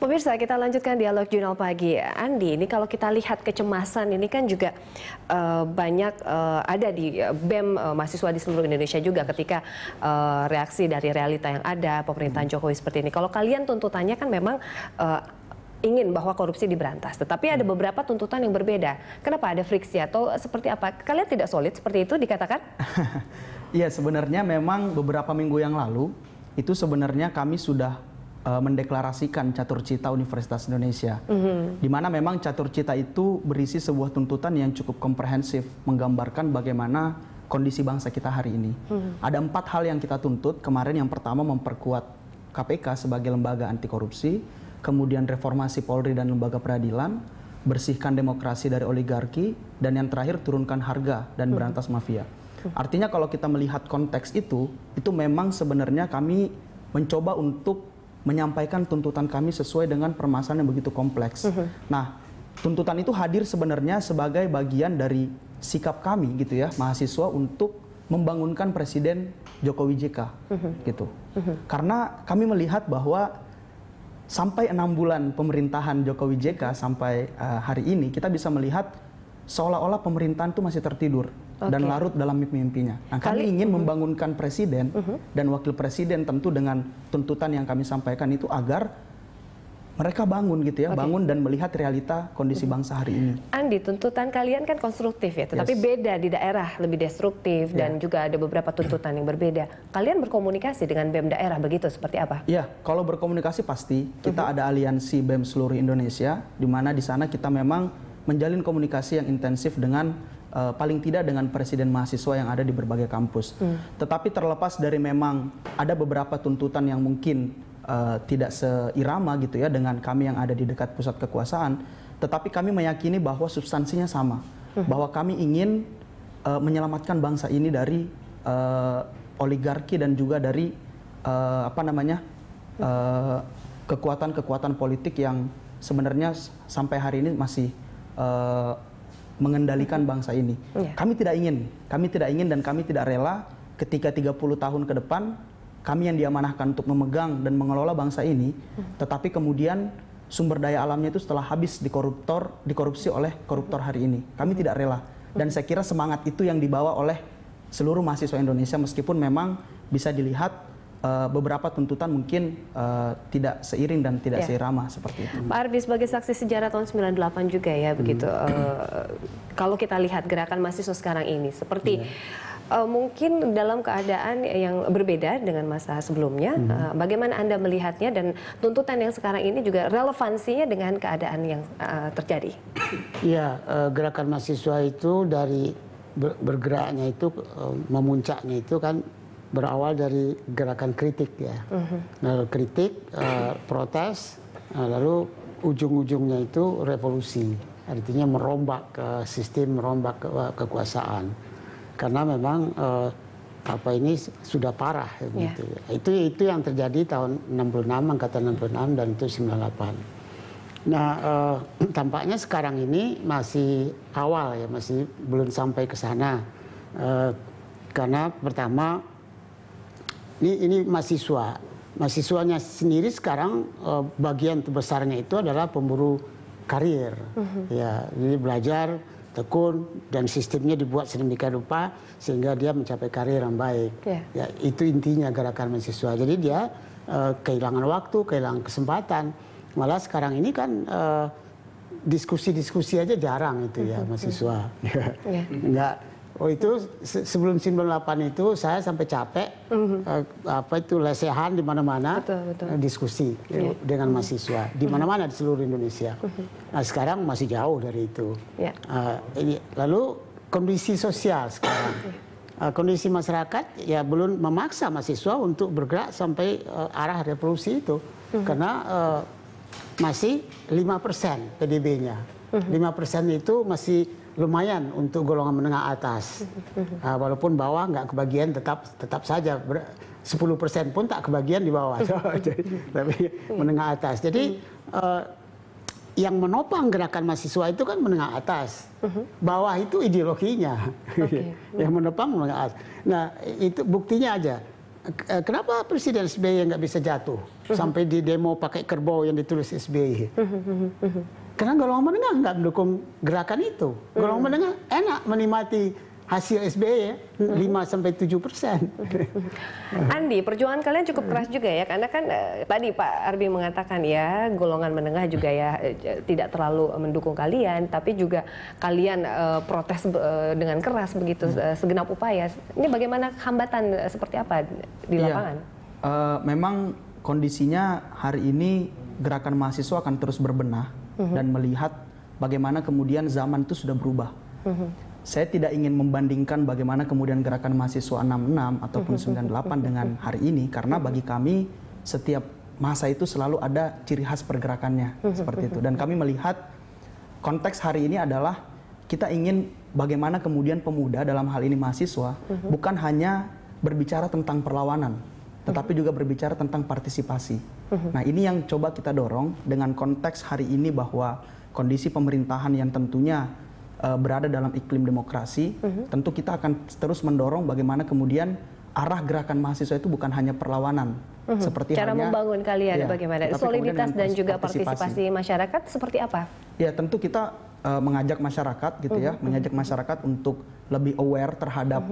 Pemirsa, kita lanjutkan dialog Jurnal Pagi. Andi, ini kalau kita lihat kecemasan ini kan juga banyak ada di BEM mahasiswa di seluruh Indonesia juga ketika reaksi dari realita yang ada pemerintahan Jokowi seperti ini. Kalau kalian tuntutannya kan memang ingin bahwa korupsi diberantas, tetapi ada beberapa tuntutan yang berbeda. Kenapa ada friksi atau seperti apa? Kalian tidak solid seperti itu dikatakan? Iya, sebenarnya memang beberapa minggu yang lalu itu sebenarnya kami sudah mendeklarasikan Catur Cita Universitas Indonesia, di mana memang Catur Cita itu berisi sebuah tuntutan yang cukup komprehensif, menggambarkan bagaimana kondisi bangsa kita hari ini. Ada 4 hal yang kita tuntut. Kemarin yang pertama memperkuat KPK sebagai lembaga anti korupsi, kemudian reformasi Polri dan lembaga peradilan, bersihkan demokrasi dari oligarki, dan yang terakhir turunkan harga dan berantas mafia. Artinya kalau kita melihat konteks itu memang sebenarnya kami mencoba untuk menyampaikan tuntutan kami sesuai dengan permasalahan yang begitu kompleks. Nah, tuntutan itu hadir sebenarnya sebagai bagian dari sikap kami gitu ya, mahasiswa untuk membangunkan Presiden Jokowi JK gitu. Karena kami melihat bahwa sampai 6 bulan pemerintahan Jokowi JK sampai hari ini kita bisa melihat seolah-olah pemerintahan itu masih tertidur dan larut dalam mimpi-mimpinya. Nah, kami ingin membangunkan presiden dan wakil presiden tentu dengan tuntutan yang kami sampaikan itu agar mereka bangun gitu ya, bangun dan melihat realita kondisi bangsa hari ini. Andi, tuntutan kalian kan konstruktif ya, tetapi beda di daerah, lebih destruktif dan juga ada beberapa tuntutan yang berbeda. Kalian berkomunikasi dengan BEM daerah begitu, seperti apa? Iya, kalau berkomunikasi pasti kita ada aliansi BEM seluruh Indonesia, di mana di sana kita memang menjalin komunikasi yang intensif dengan paling tidak dengan presiden mahasiswa yang ada di berbagai kampus. Tetapi terlepas dari memang ada beberapa tuntutan yang mungkin tidak seirama gitu ya dengan kami yang ada di dekat pusat kekuasaan, tetapi kami meyakini bahwa substansinya sama, bahwa kami ingin menyelamatkan bangsa ini dari oligarki dan juga dari kekuatan-kekuatan politik yang sebenarnya sampai hari ini masih mengendalikan bangsa ini. Kami tidak ingin dan kami tidak rela ketika 30 tahun ke depan kami yang diamanahkan untuk memegang dan mengelola bangsa ini, tetapi kemudian sumber daya alamnya itu setelah habis dikorupsi oleh koruptor hari ini. Kami tidak rela. Dan saya kira semangat itu yang dibawa oleh seluruh mahasiswa Indonesia, meskipun memang bisa dilihat beberapa tuntutan mungkin tidak seiring dan tidak seirama seperti itu. Pak Ardi, sebagai saksi sejarah tahun 98 juga ya begitu. Kalau kita lihat gerakan mahasiswa sekarang ini seperti mungkin dalam keadaan yang berbeda dengan masa sebelumnya. Bagaimana Anda melihatnya dan tuntutan yang sekarang ini juga relevansinya dengan keadaan yang terjadi? Iya, gerakan mahasiswa itu dari bergeraknya itu memuncaknya itu kan berawal dari gerakan kritik ya. Lalu kritik, protes, lalu ujung-ujungnya itu revolusi. Artinya merombak ke sistem, merombak ke kekuasaan. Karena memang ini sudah parah gitu. Itu yang terjadi tahun 66, angkatan 66 dan itu 98. Nah, tampaknya sekarang ini masih awal ya, masih belum sampai ke sana. Karena pertama ini mahasiswanya sendiri sekarang bagian terbesarnya itu adalah pemburu karir. Ya, jadi belajar tekun dan sistemnya dibuat sedemikian rupa sehingga dia mencapai karir yang baik. Ya, itu intinya gerakan mahasiswa. Jadi dia kehilangan waktu, kehilangan kesempatan. Malah sekarang ini kan diskusi-diskusi aja jarang itu ya mahasiswa. Enggak. Oh, itu sebelum 98 itu saya sampai capek lesehan di mana-mana diskusi dengan mahasiswa di mana-mana di seluruh Indonesia. Nah, sekarang masih jauh dari itu. Lalu kondisi sosial sekarang, kondisi masyarakat ya belum memaksa mahasiswa untuk bergerak sampai arah revolusi itu karena masih 5% PDB-nya. 5% itu masih lumayan untuk golongan menengah atas, walaupun bawah nggak kebagian, tetap saja 10% pun tak kebagian di bawah, tapi menengah atas. Jadi yang menopang gerakan mahasiswa itu kan menengah atas, bawah itu ideologinya, yang menopang menengah atas. Nah, itu buktinya aja. Kenapa Presiden SBY nggak bisa jatuh? sampai di demo pakai kerbau yang ditulis SBY. Karena golongan menengah nggak mendukung gerakan itu. Golongan menengah enak menikmati hasil SBY 5-7%. Andi, perjuangan kalian cukup keras juga ya, karena kan tadi Pak Arbi mengatakan ya golongan menengah juga ya tidak terlalu mendukung kalian, tapi juga kalian protes dengan keras begitu segenap upaya. Ini bagaimana hambatan seperti apa di lapangan? Memang kondisinya hari ini gerakan mahasiswa akan terus berbenah dan melihat bagaimana kemudian zaman itu sudah berubah. Saya tidak ingin membandingkan bagaimana kemudian gerakan mahasiswa 66 ataupun 98 dengan hari ini, karena bagi kami setiap masa itu selalu ada ciri khas pergerakannya seperti itu. Dan kami melihat konteks hari ini adalah kita ingin bagaimana kemudian pemuda, dalam hal ini mahasiswa, bukan hanya berbicara tentang perlawanan, tetapi juga berbicara tentang partisipasi. Nah, ini yang coba kita dorong dengan konteks hari ini, bahwa kondisi pemerintahan yang tentunya berada dalam iklim demokrasi, tentu kita akan terus mendorong bagaimana kemudian arah gerakan mahasiswa itu bukan hanya perlawanan, seperti cara hanya, membangun kalian ya, bagaimana soliditas dan juga partisipasi masyarakat seperti apa? Ya, tentu kita mengajak masyarakat gitu ya, mengajak masyarakat untuk lebih aware terhadap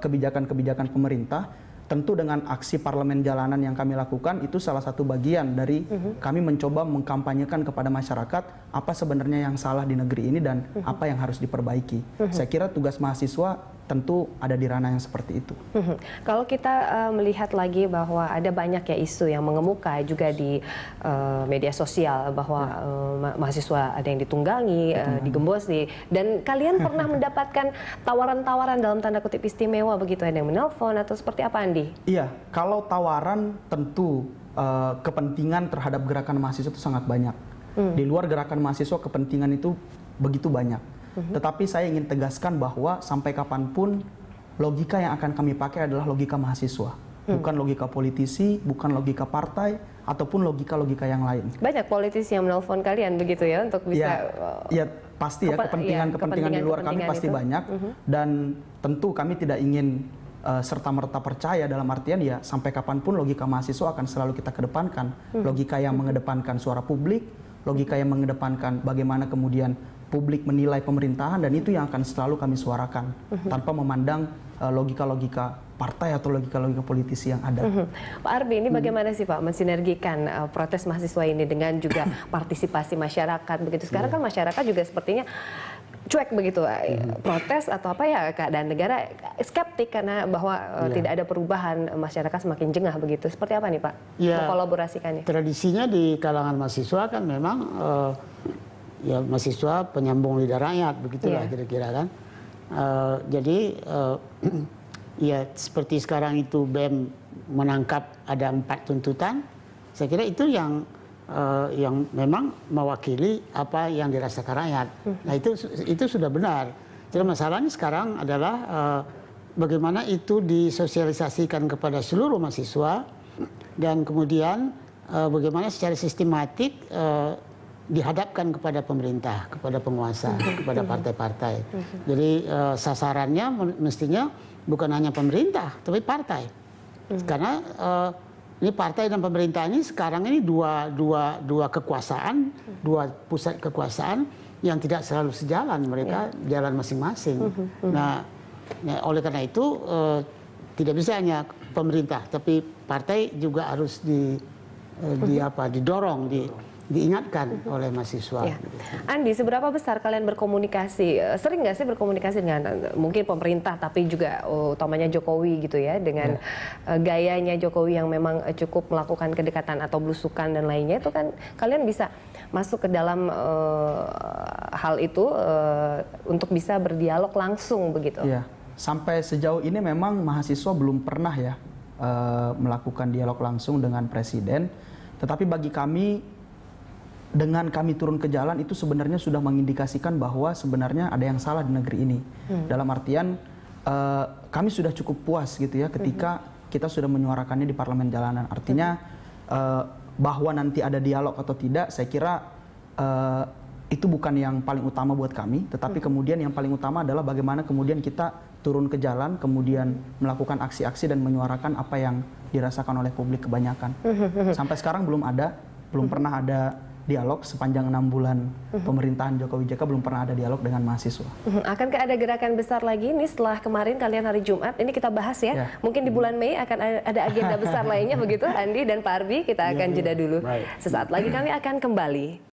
kebijakan-kebijakan pemerintah. Tentu dengan aksi parlemen jalanan yang kami lakukan itu salah satu bagian dari kami mencoba mengkampanyekan kepada masyarakat apa sebenarnya yang salah di negeri ini dan apa yang harus diperbaiki. Saya kira tugas mahasiswa tentu ada di ranah yang seperti itu. Kalau kita melihat lagi bahwa ada banyak ya isu yang mengemuka juga di media sosial bahwa mahasiswa ada yang ditunggangi, digembosi, dan kalian pernah mendapatkan tawaran-tawaran dalam tanda kutip istimewa begitu, ada yang menelpon atau seperti apa, Andi? Iya, kalau tawaran tentu kepentingan terhadap gerakan mahasiswa itu sangat banyak. Di luar gerakan mahasiswa kepentingan itu begitu banyak. Tetapi saya ingin tegaskan bahwa sampai kapanpun logika yang akan kami pakai adalah logika mahasiswa. Bukan logika politisi, bukan logika partai, ataupun logika-logika yang lain. Banyak politisi yang menelpon kalian begitu ya untuk bisa... Ya pasti ya, kepentingan di luar kami pasti itu banyak. Dan tentu kami tidak ingin serta-merta percaya, dalam artian ya sampai kapanpun logika mahasiswa akan selalu kita kedepankan. Logika yang mengedepankan suara publik, logika yang mengedepankan bagaimana kemudian publik menilai pemerintahan, dan itu yang akan selalu kami suarakan tanpa memandang logika-logika partai atau logika-logika politisi yang ada. Pak Arbi, ini bagaimana sih Pak mensinergikan protes mahasiswa ini dengan juga partisipasi masyarakat begitu? Sekarang kan masyarakat juga sepertinya cuek begitu, protes atau apa ya, keadaan negara skeptik karena bahwa tidak ada perubahan, masyarakat semakin jengah begitu. Seperti apa nih Pak mengkolaborasikannya? Tradisinya di kalangan mahasiswa kan memang ya mahasiswa penyambung lidah rakyat, begitulah kira-kira kan. Jadi ya seperti sekarang itu BEM menangkap ada 4 tuntutan, saya kira itu yang memang mewakili apa yang dirasakan rakyat. Nah itu sudah benar. Jadi masalahnya sekarang adalah bagaimana itu disosialisasikan kepada seluruh mahasiswa, dan kemudian bagaimana secara sistematik dihadapkan kepada pemerintah, kepada penguasa, kepada partai-partai. Jadi sasarannya mestinya bukan hanya pemerintah, tapi partai. Karena ini partai dan pemerintah ini sekarang ini dua kekuasaan, dua pusat kekuasaan yang tidak selalu sejalan, mereka jalan masing-masing. Nah, oleh karena itu tidak bisa hanya pemerintah, tapi partai juga harus didorong, diingatkan oleh mahasiswa. Ya. Andi, seberapa besar kalian berkomunikasi? Sering nggak sih berkomunikasi dengan mungkin pemerintah, tapi juga utamanya Jokowi gitu ya, dengan gayanya Jokowi yang memang cukup melakukan kedekatan atau belusukan dan lainnya, itu kan kalian bisa masuk ke dalam hal itu untuk bisa berdialog langsung begitu? Ya. Sampai sejauh ini memang mahasiswa belum pernah ya melakukan dialog langsung dengan Presiden, tetapi bagi kami, dengan kami turun ke jalan itu sebenarnya sudah mengindikasikan bahwa sebenarnya ada yang salah di negeri ini. Dalam artian kami sudah cukup puas gitu ya ketika kita sudah menyuarakannya di parlemen jalanan. Artinya bahwa nanti ada dialog atau tidak, saya kira itu bukan yang paling utama buat kami, tetapi kemudian yang paling utama adalah bagaimana kemudian kita turun ke jalan, kemudian melakukan aksi-aksi dan menyuarakan apa yang dirasakan oleh publik kebanyakan. Sampai sekarang belum pernah ada dialog sepanjang 6 bulan pemerintahan Jokowi JK, belum pernah ada dialog dengan mahasiswa. Akankah ada gerakan besar lagi nih setelah kemarin kalian hari Jumat? Ini kita bahas ya. Mungkin di bulan Mei akan ada agenda besar lainnya begitu, Andi dan Pak Arbi. Kita akan jeda dulu. Sesaat lagi kami akan kembali.